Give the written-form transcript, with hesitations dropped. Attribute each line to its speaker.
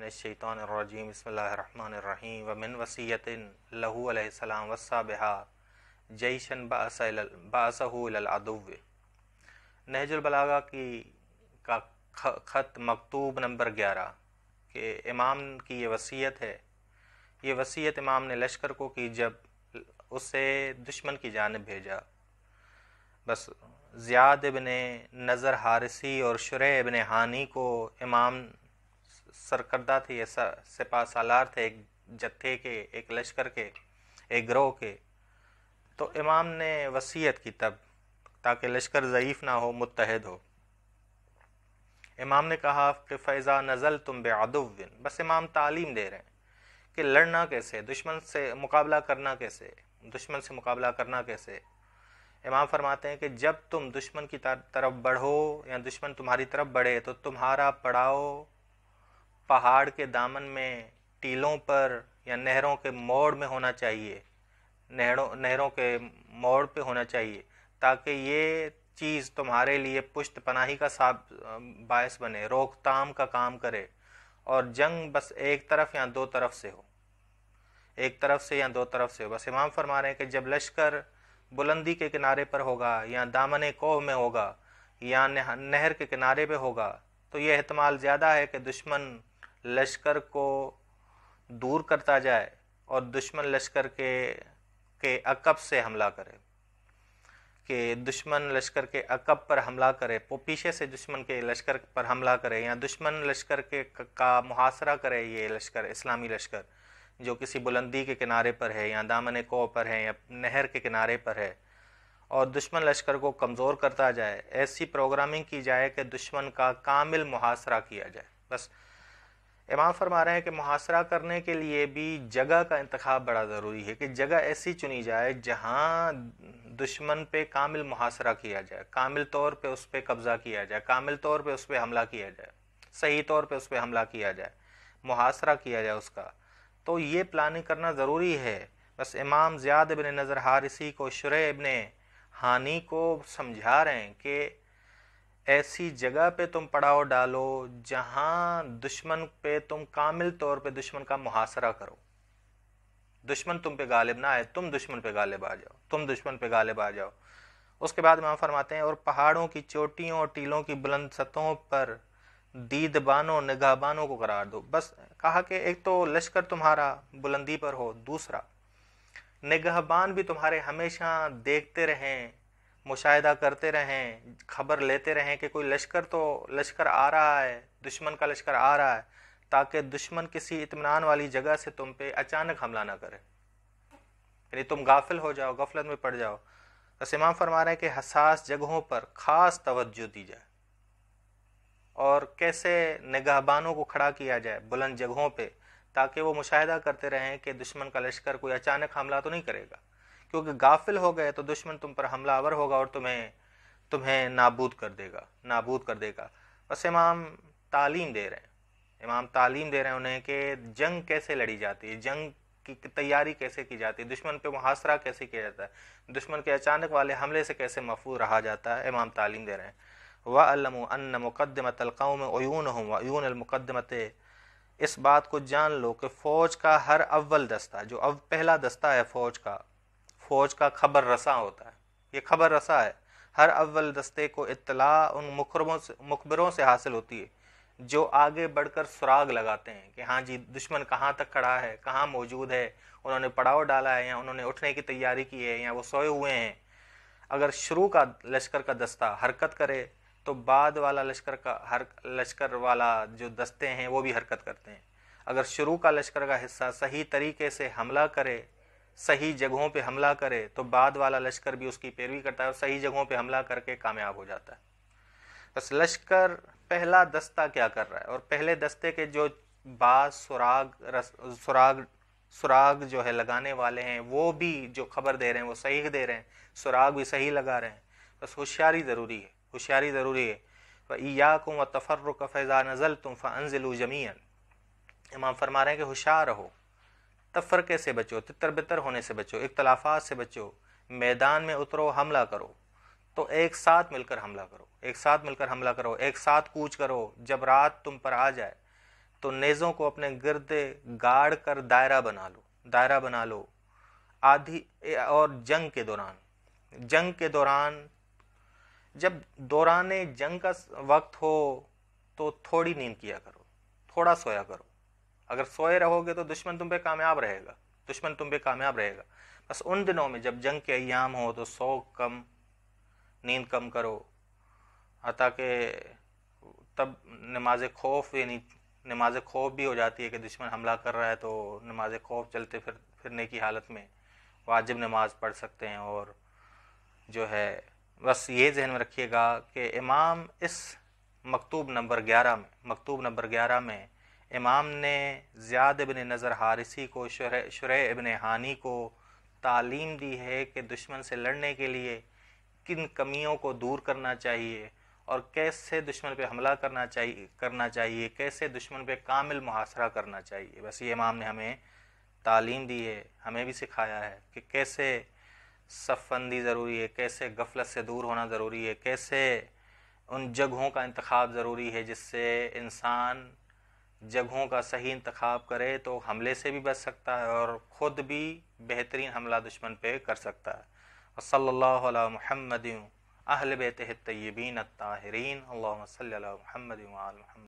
Speaker 1: من الشیطان الرجیم بسم اللہ الرحمن الرحیم ومن وصیۃ لہو علیہ السلام وصا بها جیشن بعثہ الی العدو۔ نہج البلاغہ کا خط مکتوب نمبر 11 کہ امام کی یہ وصیت ہے۔ یہ وصیت امام نے لشکر کو کی جب اسے دشمن کی جانب بھیجا۔ بس زیاد ابن نظر حارثی اور شریح ابن ہانی کو امام سرکردہ تھے، یہ سپاہ سالار تھے ایک جتھے کے، ایک لشکر کے، ایک گروہ کے۔ تو امام نے وصیت کی تب تاکہ لشکر ضعیف نہ ہو، متحد ہو۔ امام نے کہا کہ فیضا نزل تم بعدو، بس امام تعلیم دے رہے ہیں کہ لڑنا کیسے، دشمن سے مقابلہ کرنا کیسے، دشمن سے مقابلہ کرنا کیسے۔ امام فرماتے ہیں کہ جب تم دشمن کی طرف بڑھو یا دشمن تمہاری طرف بڑھے تو تمہارا پڑاؤ پہاڑ کے دامن میں، ٹیلوں پر یا نہروں کے موڑ میں ہونا چاہیے، نہروں کے موڑ پہ ہونا چاہیے، تاکہ یہ چیز تمہارے لیے پشت پناہی کا باعث بنے، روک تام کا کام کرے، اور جنگ بس ایک طرف یا دو طرف سے ہو، ایک طرف سے یا دو طرف سے ہو۔ بس امام فرما رہے ہیں کہ جب لشکر بلندی کے کنارے پر ہوگا یا دامن کوہ میں ہوگا یا نہر کے کنارے پہ ہوگا تو یہ احتمال زیادہ ہے کہ دشمن لشکر کو دور کرتا جائے اور دشمن لشکر کے عقب سے حملہ کرے، کہ دشمن لشکر کے عقب پر حملہ کرے، پیچھے سے دشمن کے لشکر پر حملہ کرے، یا دشمن لشکر کا محاصرہ کرے، یہ لشکر، اسلامی لشکر جو کسی بلندی کے کنارے پر ہے یا دامن کوہ پر ہے یا نہر کے کنارے پر ہے، اور دشمن لشکر کو کمزور کرتا جائے۔ ایسی پروگرامنگ کی جائے کہ دشمن کا کامل محاصرہ کیا جائے۔ بس امام فرما رہے ہیں کہ محاصرہ کرنے کے لیے بھی جگہ کا انتخاب بڑا ضروری ہے، کہ جگہ ایسی چنی جائے جہاں دشمن پہ کامل محاصرہ کیا جائے، کامل طور پہ اس پہ قبضہ کیا جائے، کامل طور پہ اس پہ حملہ کیا جائے، صحیح طور پہ اس پہ حملہ کیا جائے، محاصرہ کیا جائے اس کا۔ تو یہ پلاننگ کرنا ضروری ہے۔ بس امام زیاد ابن نظر حارثی کو، شریح ابن ہانی کو سمجھا رہے ہیں کہ ایسی جگہ پہ تم پڑاؤ ڈالو جہاں دشمن پہ تم کامل طور پہ دشمن کا محاصرہ کرو، دشمن تم پہ غالب نہ آئے، تم دشمن پہ غالب آ جاؤ، تم دشمن پہ غالب آ جاؤ۔ اس کے بعد امام فرماتے ہیں اور پہاڑوں کی چوٹیوں اور ٹیلوں کی بلند سطحوں پر دیدبانوں، نگہبانوں کو قرار دو۔ بس کہا کہ ایک تو لشکر تمہارا بلندی پر ہو، دوسرا نگہبان بھی تمہارے ہمیشہ دیکھتے رہیں، مشاہدہ کرتے رہیں، خبر لیتے رہیں کہ کوئی لشکر آ رہا ہے، دشمن کا لشکر آ رہا ہے، تاکہ دشمن کسی اطمینان والی جگہ سے تم پہ اچانک حملہ نہ کرے، یعنی تم غافل ہو جاؤ، غفلت میں پڑ جاؤ۔ بس امام فرما رہے ہیں کہ حساس جگہوں پر خاص توجہ دی جائے، اور کیسے نگہبانوں کو کھڑا کیا جائے بلند جگہوں پہ، تاکہ وہ مشاہدہ کرتے رہیں کہ دشمن کا لشکر کوئی اچانک حملہ تو نہیں کرے گا، کیونکہ غافل ہو گئے تو دشمن تم پر حملہ آور ہوگا اور تمہیں نابود کر دے گا۔ بس امام تعلیم دے رہے ہیں، امام تعلیم دے رہے ہیں انہیں کہ جنگ کیسے لڑی جاتی ہے، جنگ کی تیاری کیسے کی جاتی ہے، دشمن پہ محاصرہ کیسے کیا جاتا ہے، دشمن کے اچانک والے حملے سے کیسے محفوظ رہا جاتا ہے، امام تعلیم دے رہے ہیں۔ وَأَعْلَمُوا أَنَّ مُقَدِّمَةَ الْقَوْمِ عُيُونُهُمْ وَعُيُونُ الْمُقَدِّمَةِ، اس بات کو جان لو کہ فوج کا ہر اول دستہ، جو پہلا دستہ ہے فوج کا خبر رساں ہوتا ہے، یہ خبر رساں ہے، ہر اول دستے کو اطلاع ان مخبروں سے حاصل ہوتی ہے جو آگے بڑھ کر سراغ لگاتے ہیں کہ ہاں جی دشمن کہاں تک کھڑا ہے، کہاں موجود ہے، انہوں نے پڑاؤ ڈالا ہے یا انہوں نے اٹھنے کی تیاری کی ہے یا وہ سوئے ہوئے ہیں۔ اگر شروع کا لشکر کا دستہ حرکت کرے تو بعد والا لشکر والا جو دستے ہیں وہ بھی حرکت کرتے ہیں۔ اگر شروع کا لشکر کا حصہ صحیح طریقے سے حملہ کرے، صحیح جگہوں پہ حملہ کرے، تو بعد والا لشکر بھی اس کی پیروی کرتا ہے اور صحیح جگہوں پہ حملہ کر کے کامیاب ہو جاتا ہے۔ بس لشکر پہلا دستہ کیا کر رہا ہے، اور پہلے دستے کے جو بعض سراغ جو ہے لگانے والے ہیں وہ بھی جو خبر دے رہے ہیں وہ صحیح دے رہے ہیں، سراغ بھی صحیح لگا رہے ہیں۔ بس ہوشیاری ضروری ہے، ہوشیاری ضروری ہے۔ وَإِيَّاكُمْ وَالتَّفَرُّقَ فَإِذَا نَزَلْتُمْ فَأَنزِلُوا جَمِيعًا، امام فرما رہے ہیں کہ ہوشیار رہو، تفرقے سے بچو، تتر بتر ہونے سے بچو، اختلافات سے بچو، میدان میں اترو، حملہ کرو تو ایک ساتھ مل کر حملہ کرو، ایک ساتھ مل کر حملہ کرو، ایک ساتھ کوچ کرو۔ جب رات تم پر آ جائے تو نیزوں کو اپنے گرد گاڑ کر دائرہ بنا لو آدھی. اور جنگ کے دوران جب دوران جنگ کا وقت ہو تو تھوڑی نیند کیا کرو، تھوڑا سویا کرو. اگر سوئے رہو گے تو دشمن تم پہ کامیاب رہے گا. بس ان دنوں میں جب جنگ کے ایام ہو تو نیند کم کرو، حتیٰ کہ تب نماز خوف بھی ہو جاتی ہے کہ دشمن حملہ کر رہا ہے تو نماز خوف چلتے پھرنے کی حالت میں واجب نماز پڑھ سکتے ہیں. اور جو ہے بس یہ ذہن میں رکھیے گا کہ امام اس مکتوب نمبر 11 میں امام نے زیاد ابن نظر حارثی کو، شریح ابن ہانی کو تعلیم دی ہے کہ دشمن سے لڑنے کے لیے کن کمیوں کو دور کرنا چاہیے اور کیسے دشمن پہ حملہ کرنا چاہیے، کیسے دشمن پہ کامل محاصرہ کرنا چاہیے. بس یہ امام نے ہمیں تعلیم دی ہے، ہمیں بھی سکھایا ہے کہ کیسے صف بندی ضروری ہے، کیسے غفلت سے دور ہونا ضروری ہے، کیسے ان جگہوں کا انتخاب ضروری ہے جس سے انسان جگہوں کا صحیح انتخاب کرے تو حملے سے بھی بچ سکتا ہے اور خود بھی بہترین حملہ دشمن پہ کر سکتا ہے. صلی اللہ علی محمد اہل بیتہ الطیبین الطاہرین. اللہم صلی علی محمد وعلی محمد.